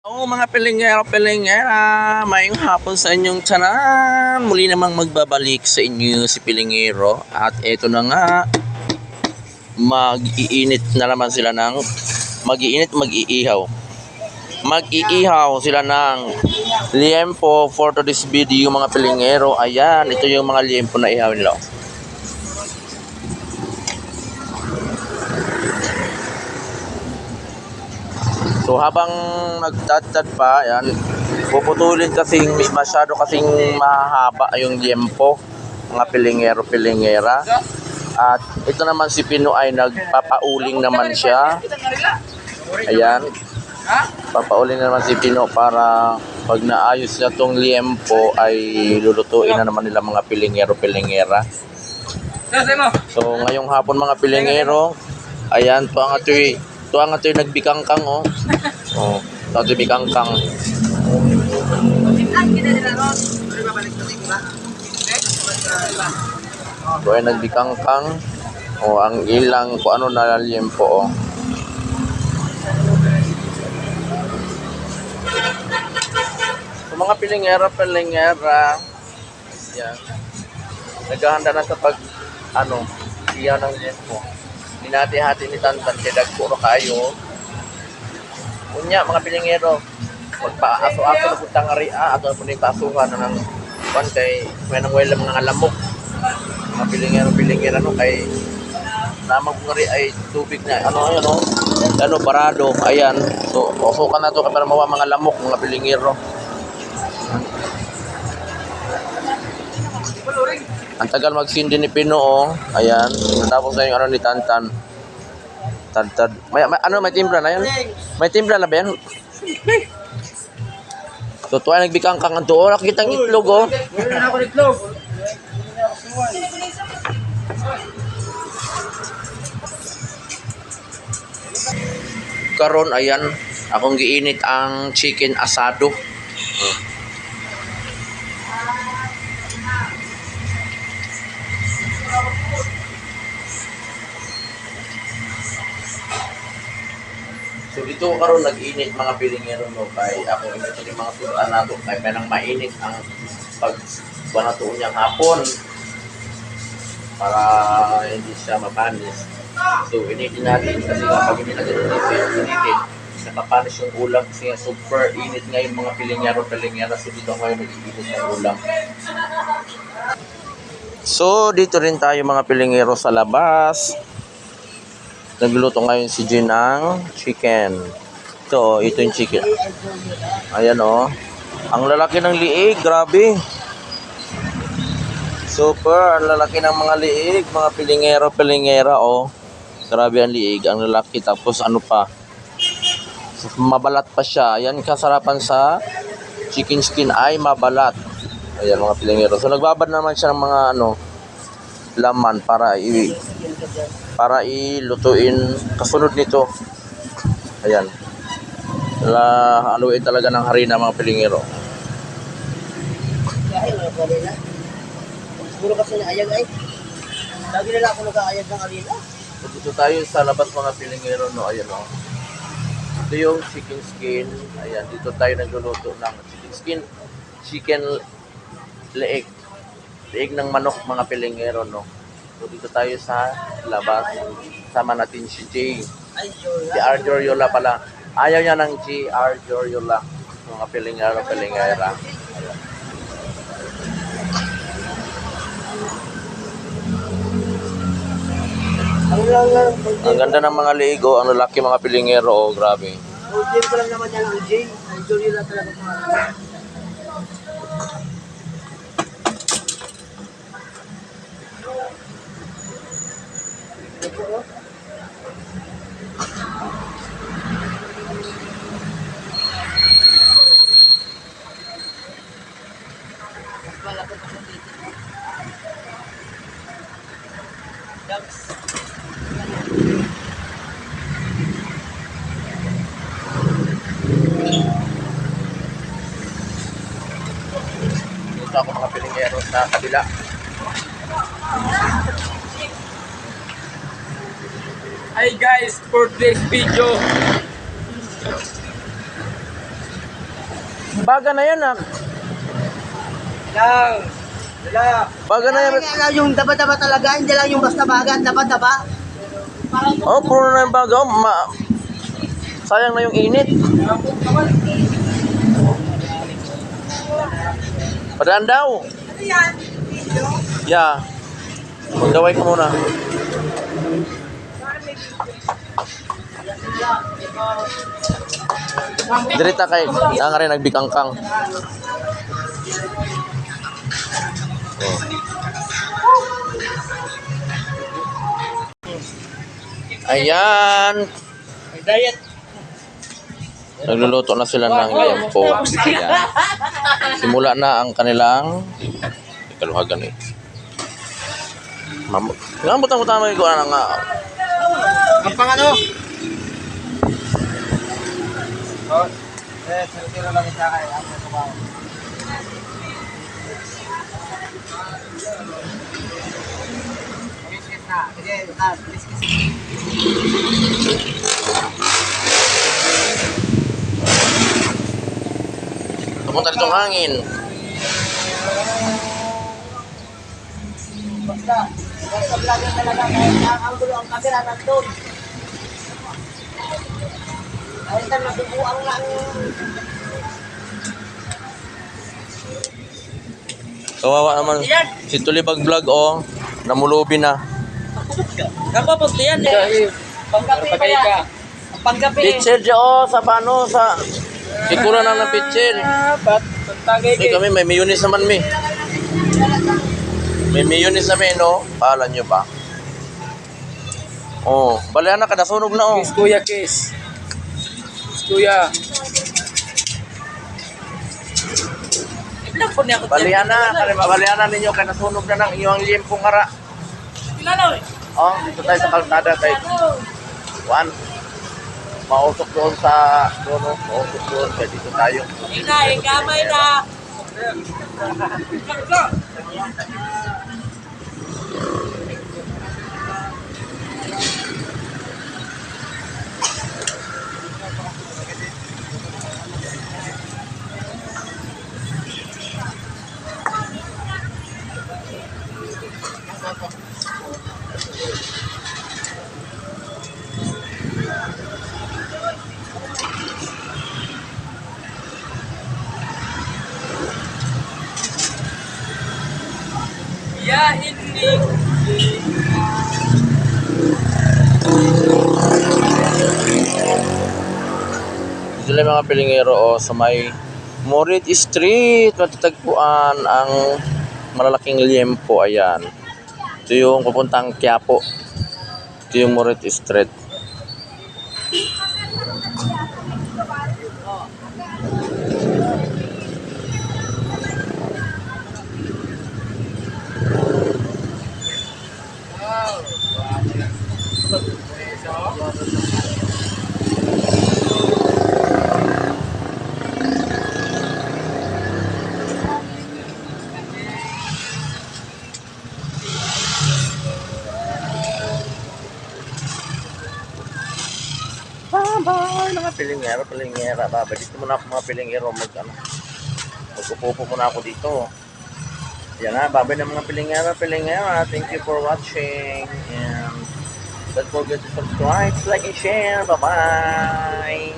Oo mga pilingero-pilingera, mayong hapon sa inyong tiyanan. Muli namang magbabalik sa inyo si Pilingero. At eto na nga, mag-iinit na naman sila ng, mag-iihaw. Mag-iihaw sila ng liempo for today's video mga pilingero. Ayan, ito yung mga liempo na ihaw nila. So habang nagtad-tad pa, yan, puputulin kasing masyado kasing mahaba yung liempo, mga pilingero-pilingera. At ito naman si Pino ay nagpapauling naman siya. Ayan, papauling naman si Pino para pag naayos na tong liempo ay lulutuin na naman nila mga pilingero-pilingera. So ngayong hapon mga pilingero, ayan, ito ang ato'y nagbikangkang, oh. Oh, ito ato'y bikangkang. Ito ay nagbikangkang. Oh, ang ilang kung ano na liempo, oh. So, mga pilingera, yan. Naghahanda na sa iyan ng liempo. Hinati-hati ni Tantan kay dagko kayo. Unya mga pilingero, magpaaso-aso na puntang aria ato na puning pasuhan ng kwan kay may nang wala mga lamok. Mga pilingero no kay namang ngari ay tubig na barado. Ayan. So usukan na to para mawa mga lamok mga pilingero. Ang tagal magsindi ni Pino, oh. Ayan, natapos na yung ni Tantan. Tad. May timpla na yan? May timpla na ba yan? So, tuwa nagbikangkang ang doon. Nakikita ang itlog, oh. Meron ako itlog. Karon, ayan, akong giinit ang chicken asado. So dito karon nag-init mga pilingero no kay ako ito yung mga sudan nato kay kanang mainit ang pagbunato niyang hapon para hindi siya mapanis. So initin natin kasi pag hindi natin initin nakapanis yung ulam kasi super init ngayon mga pilingero so dito ngayon nag-init ang ulam. So dito rin tayo mga pilingero sa labas. Nagluluto ngayon si Jean ng chicken. Ito yung chicken. Ayan, oh. Ang lalaki ng liig, grabe. Super, ang lalaki ng mga liig, mga pilingera, oh. Grabe ang liig, ang lalaki. Tapos ano pa, mabalat pa siya. Ayan, kasarapan sa chicken skin ay mabalat. Ayan, mga pilingero. So nagbabad naman siya ng mga laman para ilutuin kasunod nito. Ayan. Haluin talaga ng harina mga pilingero. Siguro kasi naayag ay. Lagi nila ako nag-aayag ng harina. Dito tayo sa labas mga pilingero, no. Ayan, oh. Ito yung chicken skin. Ayan, dito tayo nagluluto ng chicken skin. Chicken leeg. Leeg ng manok mga pilingero, no. So dito tayo sa labas. Sama natin si Jay. Si Arjor Yola pala. Ayaw niya ng G. Arjor Yola. Mga pilingera. Ang ganda ng mga liigo. Ang lalaki mga pilingero. Oh, grabe. Jay ko lang naman yan ang Jay. Arjor Yola talaga pangalan. Dito ako mga pilingero sa kabila. Hi guys, for today's video Baga na yan ah. Lang. Lang. Baga na yan. Yung daba-daba talaga, hindi lang yung basta baga, daba-daba. Oh, puro na yung baga. Oh, sayang na yung init. Padaan daw. Yeah. Magdaway ka muna. Dirita kay nga rin nagbikangkang. Oh. Ayan. Diet. Nagluluto na sila ng liempo. Ayan. Simula na ang kanilang kaluhagan eh. Nga butang-butang may kuha na nga. Ang pangano? Oh, siro-siro lang isa kay ako sa bawo. Biskit na. Sige, biskit. Pupunta ditong hangin. Basta vlogger talaga kahit ang anggulo ang kamera nandun. Kahit na nabubuang lang. Kawawa naman. Si Tulibag Vlog oh, namulubi na. Kapapag yan eh. Panggabi pa yan. Ang panggabi. Pitcher dyan oh, sa paano, sa ikura na ng pitcher. Ba't? Tagay Eh kami may mayonnaise naman mi. May mayonnaise namin no, paalam nyo ba? Oh, balihan na kada sunog na oh. Kiss kuya, kiss. Kuya. Balihan na ninyo kada sunog na ng iyong liempong hara. Oh, dito tayo sa kalsada tayo. Juan. Mausok doon sa doon, mausok doon kaya dito tayo. Gamay na. Ya, hindi. Sila mga pilingero o sa may Morit Street, matatagpuan ang malalaking liempo. Ayan, ito yung papuntang Quiapo. Ito yung Morit Street. Bye-bye mga pilingera. Baba, dito muna ako mga pilingero mag-upo muna ako dito. Yan na, babay ng mga pilingera. Thank you for watching and don't forget to subscribe, like, and share. Bye-bye!